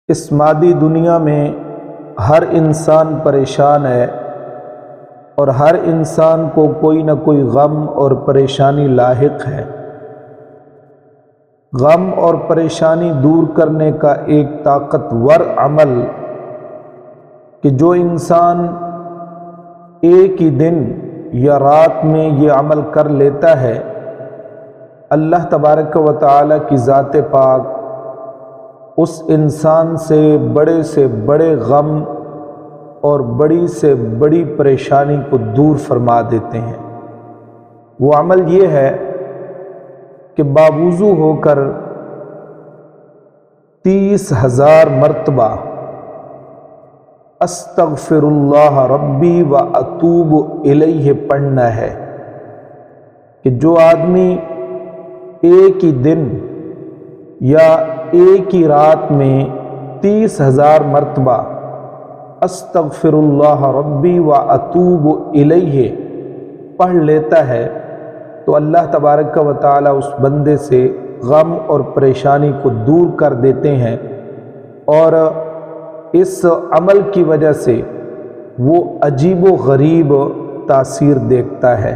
اس مادی دنیا میں ہر انسان پریشان ہے اور ہر انسان کو کوئی نہ کوئی غم اور پریشانی لاحق ہے۔ غم اور پریشانی دور کرنے کا ایک طاقتور عمل کہ جو انسان ایک ہی دن یا رات میں یہ عمل کر لیتا ہے، اللہ تبارک و تعالی کی ذات پاک اس انسان سے بڑے غم اور بڑی سے بڑی پریشانی کو دور فرما دیتے ہیں۔ وہ عمل یہ ہے کہ باوضو ہو کر 30,000 مرتبہ استغفر اللہ ربی و اتوب الیہ پڑھنا ہے۔ کہ جو آدمی ایک ہی دن یا ایک ہی رات میں 30,000 مرتبہ استغفر اللہ ربی و اتوب الیہ پڑھ لیتا ہے تو اللہ تبارک و تعالی اس بندے سے غم اور پریشانی کو دور کر دیتے ہیں، اور اس عمل کی وجہ سے وہ عجیب و غریب تاثیر دیکھتا ہے۔